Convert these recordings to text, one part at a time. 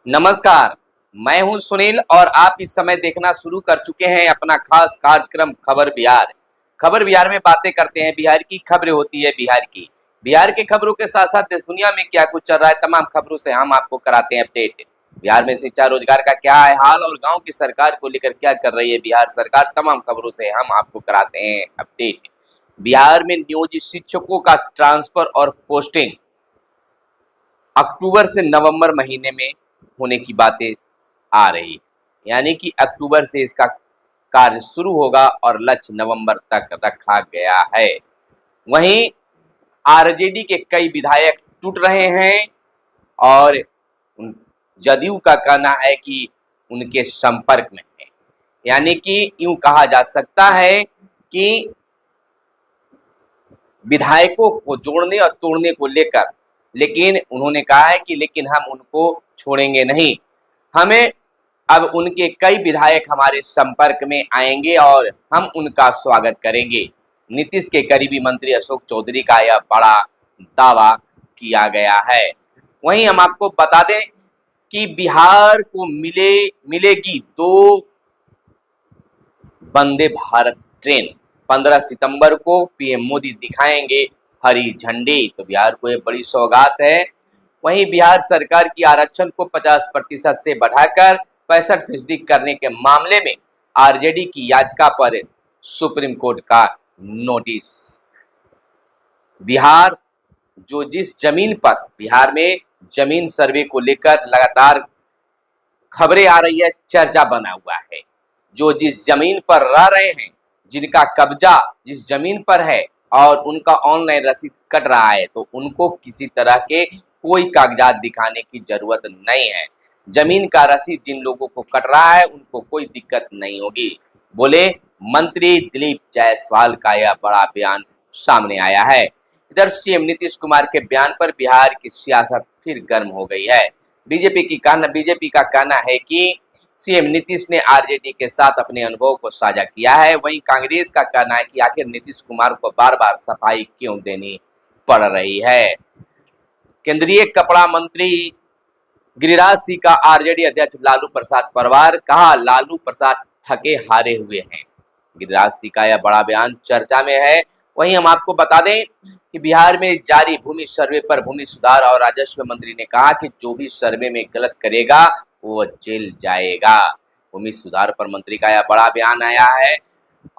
नमस्कार। मैं हूं सुनील और आप इस समय देखना शुरू कर चुके हैं अपना खास कार्यक्रम खबर बिहार। खबर बिहार में बातें करते हैं बिहार की, खबरें होती है बिहार की। बिहार के खबरों के साथ साथ देश दुनिया में क्या कुछ चल रहा है तमाम खबरों से हम आपको कराते हैं अपडेट। बिहार में शिक्षा रोजगार का क्या है हाल और गांव की सरकार को लेकर क्या कर रही है बिहार सरकार, तमाम खबरों से हम आपको कराते हैं अपडेट। बिहार में नियोजित शिक्षकों का ट्रांसफर और पोस्टिंग अक्टूबर से नवंबर महीने में होने की बातें आ रही है। यानी कि अक्टूबर से इसका कार्य शुरू होगा और लक्ष्य नवंबर तक रखा गया है। वहीं आरजेडी के कई विधायक टूट रहे हैं और जदयू का कहना है कि उनके संपर्क में है। यानी कि यूं कहा जा सकता है कि विधायकों को जोड़ने और तोड़ने को लेकर, लेकिन उन्होंने कहा है कि लेकिन हम उनको छोड़ेंगे नहीं। हमें अब उनके कई विधायक हमारे संपर्क में आएंगे और हम उनका स्वागत करेंगे। नीतीश के करीबी मंत्री अशोक चौधरी का यह बड़ा दावा किया गया है। वहीं हम आपको बता दें कि बिहार को मिलेगी 2 वंदे भारत ट्रेन। 15 सितंबर को पीएम मोदी दिखाएंगे हरी झंडी, तो बिहार को एक बड़ी सौगात है। वहीं बिहार सरकार की आरक्षण को 50% से बढ़ाकर 65% करने के मामले में आरजेडी की याचिका पर सुप्रीम कोर्ट का नोटिस। बिहार जो जिस जमीन पर बिहार में जमीन सर्वे को लेकर लगातार खबरें आ रही है, चर्चा बना हुआ है। जो जिस जमीन पर रह रहे हैं, जिनका कब्जा जिस जमीन पर है और उनका ऑनलाइन रसीद कट रहा है, तो उनको किसी तरह के कोई कागजात दिखाने की जरूरत नहीं है। जमीन का रसीद जिन लोगों को कट रहा है उनको कोई दिक्कत नहीं होगी, बोले मंत्री दिलीप जायसवाल का यह बड़ा बयान सामने आया है। इधर सीएम नीतीश कुमार के बयान पर बिहार की सियासत फिर गर्म हो गई है। बीजेपी का कहना है कि सीएम नीतीश ने आरजेडी के साथ अपने अनुभव को साझा किया है। वहीं कांग्रेस का कहना है कि आखिर नीतीश कुमार को बार बार सफाई क्यों देनी पड़ रही है। केंद्रीय कपड़ा मंत्री गिरिराज सिंह का आरजेडी अध्यक्ष लालू प्रसाद परवार, कहा लालू प्रसाद थके हारे हुए हैं। गिरिराज सिंह का यह बड़ा बयान चर्चा में है। वहीं हम आपको बता दें कि बिहार में जारी भूमि सर्वे पर भूमि सुधार और राजस्व मंत्री ने कहा कि जो भी सर्वे में गलत करेगा वो जेल जाएगा। भूमि सुधार पर मंत्री का यह बड़ा बयान आया है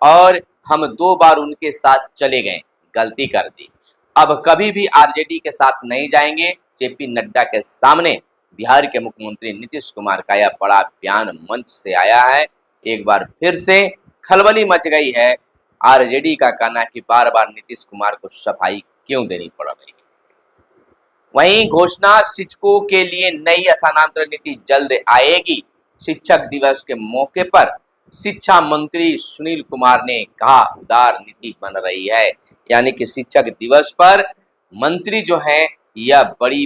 और हम 2 बार उनके साथ चले गए, गलती कर दी, अब कभी भी आरजेडी के साथ नहीं जाएंगे। जेपी नड्डा के सामने बिहार के मुख्यमंत्री नीतीश कुमार का यह बड़ा बयान मंच से आया है। एक बार फिर से खलबली मच गई है। आरजेडी का कहना है कि बार बार नीतीश कुमार को सफाई क्यों देनी पड़ रही है। वहीं घोषणा, शिक्षकों के लिए नई स्थानांतरण नीति जल्द आएगी। शिक्षक दिवस के मौके पर शिक्षा मंत्री सुनील कुमार ने कहा उदार नीति बन रही है। यानी कि शिक्षक दिवस पर मंत्री जो हैं यह बड़ी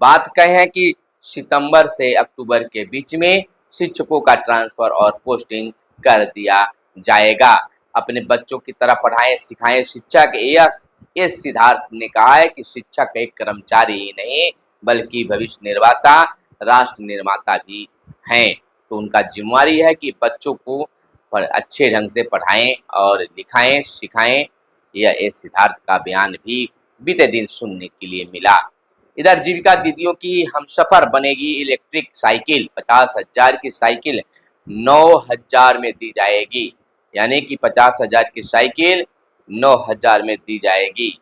बात कहे हैं कि सितंबर से अक्टूबर के बीच में शिक्षकों का ट्रांसफर और पोस्टिंग कर दिया जाएगा। अपने बच्चों की तरह पढ़ाएं सिखाएं शिक्षक। एस सिद्धार्थ ने कहा है कि शिक्षक एक कर्मचारी ही नहीं बल्कि भविष्य निर्माता, राष्ट्र निर्माता भी हैं। तो उनका जिम्मेवारी है कि बच्चों को अच्छे ढंग से पढ़ाएं और लिखाएं सिखाएं। यह एस सिद्धार्थ का बयान भी बीते दिन सुनने के लिए मिला। इधर जीविका दीदियों की हमसफर बनेगी इलेक्ट्रिक साइकिल। 50,000 की साइकिल 9,000 में दी जाएगी। यानी कि 50,000 की साइकिल 9,000 में दी जाएगी।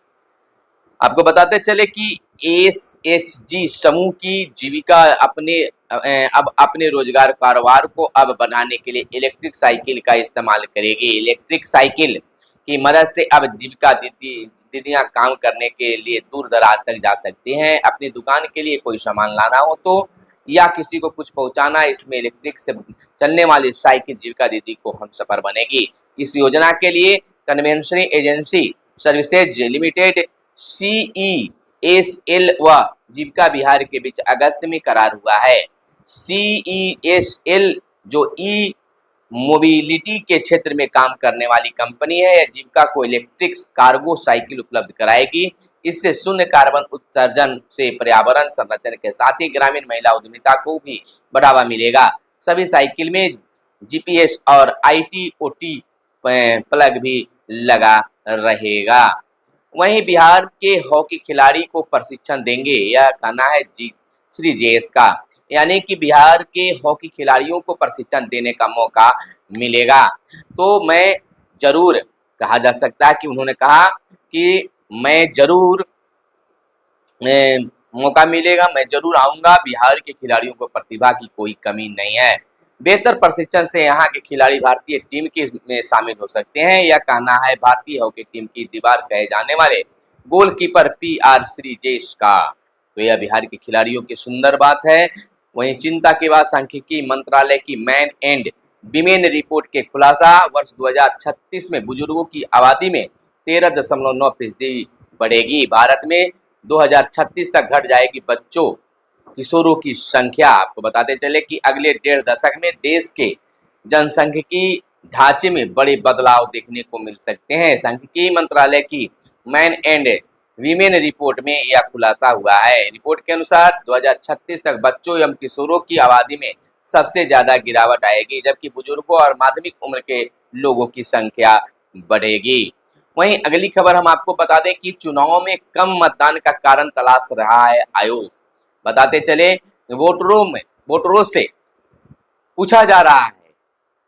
आपको बताते चले कि एसएचजी समूह की जीविका अब अपने रोजगार कारोबार को अब बढ़ाने के लिए इलेक्ट्रिक साइकिल का इस्तेमाल करेगी। इलेक्ट्रिक साइकिल की मदद से अब जीविका दीदियां काम करने के लिए दूर दराज तक जा सकती हैं। अपनी दुकान के लिए कोई सामान लाना हो तो या किसी को कुछ पहुंचाना, इसमें इलेक्ट्रिक से चलने वाली साइकिल जीविका दीदी को हमसफर बनेगी। इस योजना के लिए conventional agency services limited CESL व जीविका बिहार के बीच अगस्त में करार हुआ है। CESL जो ई मोबिलिटी के क्षेत्र में काम करने वाली कंपनी है। यह जीविका को इलेक्ट्रिक कार्गो साइकिल उपलब्ध कराएगी। इससे शून्य कार्बन उत्सर्जन से पर्यावरण संरक्षण के साथ ही ग्रामीण महिला उद्यमिता को भी बढ़ावा मिलेगा। सभी साइकिल में जीपीएस और आईटी-ओटी प्लग भी लगा रहेगा। वहीं बिहार के हॉकी खिलाड़ी को प्रशिक्षण देंगे, यह कहना है श्री जयेश का। यानी कि बिहार के हॉकी खिलाड़ियों को प्रशिक्षण देने का मौका मिलेगा। तो मैं जरूर, कहा जा सकता है कि उन्होंने कहा कि मैं जरूर मौका मिलेगा, मैं जरूर आऊंगा। बिहार के खिलाड़ियों को प्रतिभा की कोई कमी नहीं है। बेहतर प्रशिक्षण से यहाँ के खिलाड़ी भारतीय टीम के में शामिल हो सकते हैं, यह कहना है भारतीय हॉकी टीम की दीवार कहे जाने वाले गोलकीपर पीआर श्रीजेश का। तो यह बिहार के खिलाड़ियों की सुंदर बात है। वहीं चिंता के बाद सांख्यिकी मंत्रालय की मैन एंड विमेन रिपोर्ट के खुलासा, वर्ष 2036 में बुजुर्गों की आबादी में 13.9% बढ़ेगी। भारत में 2036 तक घट जाएगी बच्चों किशोरों की संख्या। आपको बताते चले कि अगले 1.5 दशक में देश के जनसंख्यिकी ढांचे में बड़े बदलाव देखने को मिल सकते हैं। सांख्यिकी मंत्रालय की मैन एंड वीमेन रिपोर्ट में यह खुलासा हुआ है। रिपोर्ट के अनुसार 2036 तक बच्चों एवं किशोरों की आबादी में सबसे ज्यादा गिरावट आएगी, जबकि बुजुर्गों और माध्यमिक उम्र के लोगों की संख्या बढ़ेगी। वहीं अगली खबर हम आपको बता दें कि चुनाव में कम मतदान का कारण तलाश रहा है आयोग। बताते चले वोटरों से पूछा जा रहा है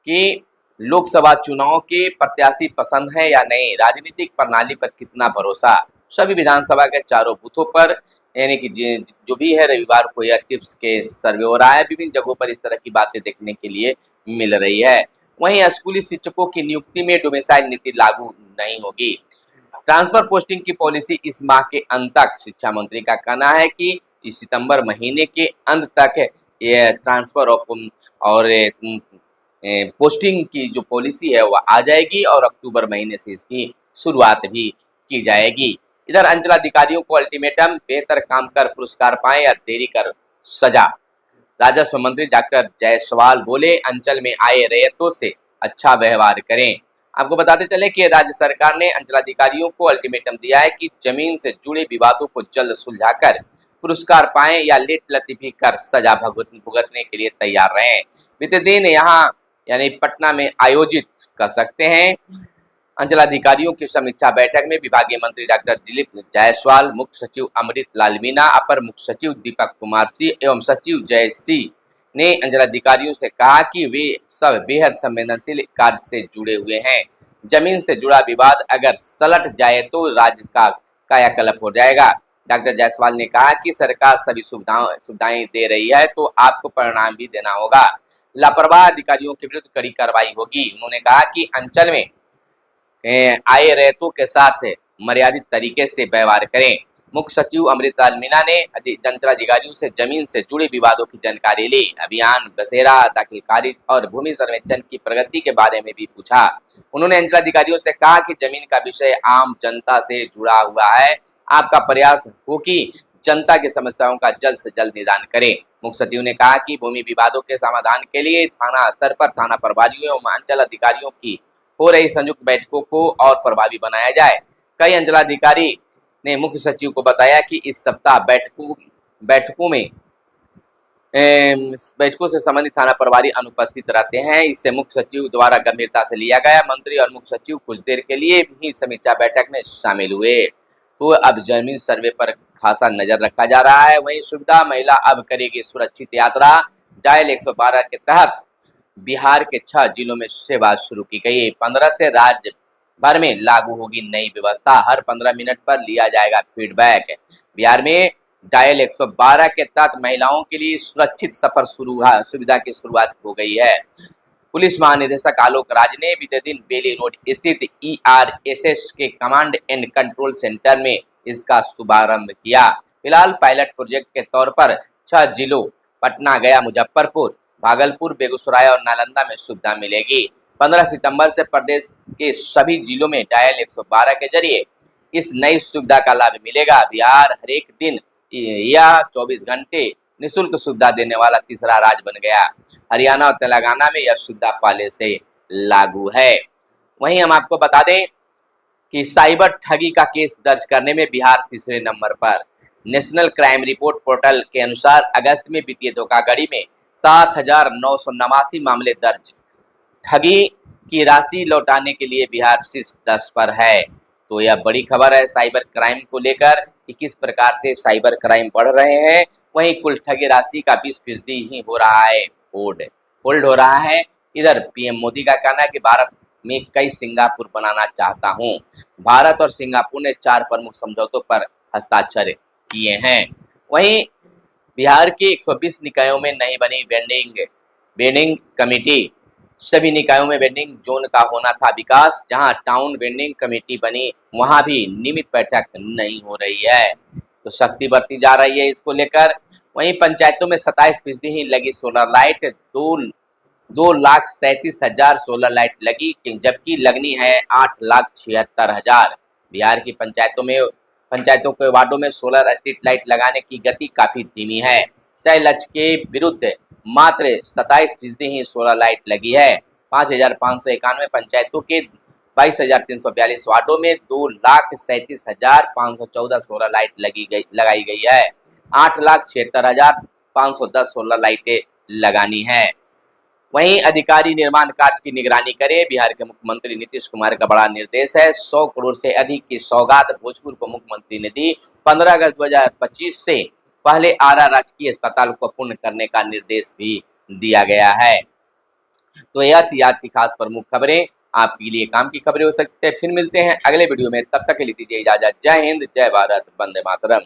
कि लोकसभा चुनाव के प्रत्याशी पसंद है या नहीं, राजनीतिक प्रणाली पर कितना भरोसा। सभी विधानसभा के चारों बूथों पर, यानी कि जो भी है, रविवार को यह टिप्स के सर्वे हो रहा है। विभिन्न जगहों पर इस तरह की बातें देखने के लिए मिल रही है। वहीं स्कूली शिक्षकों की नियुक्ति में डोमिसाइल नीति लागू नहीं होगी। ट्रांसफर पोस्टिंग की पॉलिसी इस माह के अंत तक, शिक्षा मंत्री का कहना है कि इस सितंबर महीने के अंत तक ये ट्रांसफर और पोस्टिंग की जो पॉलिसी है वह आ जाएगी और अक्टूबर महीने से इसकी शुरुआत भी की जाएगी। इधर अंचलाधिकारियों को अल्टीमेटम, बेहतर काम कर पुरस्कार पाएं या देरी कर सजा। राजस्व मंत्री डॉक्टर जायसवाल बोले, अंचल में आए रैयतों से अच्छा व्यवहार करें। आपको बताते चले कि राज्य सरकार ने अंचलाधिकारियों को अल्टीमेटम दिया है कि जमीन से जुड़े विवादों को जल्द सुलझाकर पुरस्कार पाएं या लेट लतीफी कर सजा भुगतने के लिए तैयार रहें। बीते दिन यहाँ यानी पटना में आयोजित कर सकते हैं अंचलाधिकारियों की समीक्षा बैठक में विभागीय मंत्री डॉक्टर दिलीप जायसवाल, मुख्य सचिव अमृत लाल मीणा, अपर मुख्य सचिव दीपक कुमार सिंह एवं सचिव जय सिंह ने अंचलाधिकारियों से कहा कि वे सब बेहद संवेदनशील कार्य से जुड़े हुए हैं। जमीन से जुड़ा विवाद अगर सलट जाए तो राज्य का कायाकल्प हो जाएगा। डॉक्टर जायसवाल ने कहा कि सरकार सभी सुविधाएं दे रही है तो आपको परिणाम भी देना होगा। लापरवाह अधिकारियों के विरुद्ध कड़ी कार्रवाई होगी। उन्होंने कहा कि अंचल में आए रैयतों के साथ मर्यादित तरीके से व्यवहार करें। मुख्य सचिव अमृतलाल मीणा ने अंचलाधिकारियों से जमीन से जुड़े विवादों की जानकारी ली, अभियान, बसेरा, दाखिल खारिज और भूमि सर्वेक्षण की प्रगति के बारे में भी पूछा। उन्होंने अंचलाधिकारियों से कहा कि जमीन का विषय आम जनता से जुड़ा हुआ है, आपका प्रयास हो कि जनता की समस्याओं का जल्द से जल्द निदान करें। मुख्य सचिव ने कहा कि भूमि विवादों के समाधान के लिए थाना स्तर पर थाना प्रभारियों एवं अंचल अधिकारियों की हो रही संयुक्त बैठकों को और प्रभावी बनाया जाए। कई अंचलाधिकारी ने मुख्य सचिव को बताया कि इस सप्ताह बैठकों से संबंधित थाना प्रभारी अनुपस्थित रहते हैं। इससे मुख्य सचिव द्वारा गंभीरता से लिया गया। मंत्री और मुख्य सचिव कुछ देर के लिए भी समीक्षा बैठक में शामिल हुए। तो अब जमीन सर्वे पर खासा नजर रखा जा रहा है। वहीं सुविधा महिला अब करेगी सुरक्षित यात्रा। डायल 112 के तहत बिहार के 6 जिलों में सेवा शुरू की गई। 15 से राज्य भर में लागू होगी नई व्यवस्था। हर 15 मिनट पर लिया जाएगा फीडबैक। बिहार में डायल 112 के तहत महिलाओं के लिए सुरक्षित सफर सुविधा की शुरुआत हो गई है। पुलिस महानिदेशक आलोक राज ने बीते दिन बेली रोड स्थित ERSS के कमांड एंड कंट्रोल सेंटर में इसका शुभारंभ किया। फिलहाल पायलट प्रोजेक्ट के तौर पर 6 जिलों पटना, गया, मुजफ्फरपुर, भागलपुर, बेगूसराय और नालंदा में सुविधा मिलेगी। 15 सितंबर से प्रदेश के सभी जिलों में डायल 112 के जरिए इस नई सुविधा का लाभ मिलेगा। बिहार हर एक दिन या 24 घंटे निःशुल्क सुविधा देने वाला तीसरा राज्य बन गया। हरियाणा और तेलंगाना में यह सुविधा पहले से लागू है। वहीं हम आपको बता दें कि साइबर ठगी का केस दर्ज करने में बिहार तीसरे नंबर पर। नेशनल क्राइम रिपोर्ट पोर्टल के अनुसार अगस्त में वित्तीय धोखाधड़ी में 7,989 मामले दर्ज। ठगी की राशि लौटाने के लिए बिहार शीर्ष 10 पर है। तो यह बड़ी खबर है साइबर क्राइम को लेकर कि किस प्रकार से साइबर क्राइम बढ़ रहे हैं। वहीं कुल ठगी राशि का 20% ही हो रहा है होल्ड हो रहा है। इधर पीएम मोदी का कहना है कि भारत में कई सिंगापुर बनाना चाहता हूं। भारत और सिंगापुर ने 4 प्रमुख समझौतों पर हस्ताक्षर किए हैं। वहीं बिहार के 120 निकायों में नहीं बनी वेंडिंग कमेटी। सभी निकायों में वेंडिंग जोन का होना था विकास। जहां टाउन वेंडिंग कमेटी बनी वहां भी नियमित बैठक नहीं हो रही है। तो सख्ती बरती जा रही है इसको लेकर। वहीं पंचायतों में 27% ही लगी सोलर लाइट। 2,37,000 सोलर लाइट लगी, जबकि लगनी है 8,76,000। बिहार की पंचायतों के वार्डों में सोलर स्ट्रीट लाइट लगाने की गति काफी धीमी है। तय लक्ष्य के विरुद्ध मात्र 27% ही सोलर लाइट लगी है। 5,591 पंचायतों के 22,342 वार्डों में 2,37,514 सोलर लाइट लगाई गई है। 8,76,510 सोलर लाइटें लगानी है। वहीं अधिकारी निर्माण कार्य की निगरानी करें। बिहार के मुख्यमंत्री नीतीश कुमार का बड़ा निर्देश है। 100 करोड़ से अधिक की सौगात भोजपुर को मुख्यमंत्री ने दी। 15 अगस्त 2025 से पहले आरा राजकीय अस्पताल को पूर्ण करने का निर्देश भी दिया गया है। तो यह थी आज की खास प्रमुख खबरें। आपके लिए काम की खबरें हो सकती है। फिर मिलते हैं अगले वीडियो में, तब तक के लिए दीजिए इजाजत। जय हिंद, जय भारत, वंदे मातरम।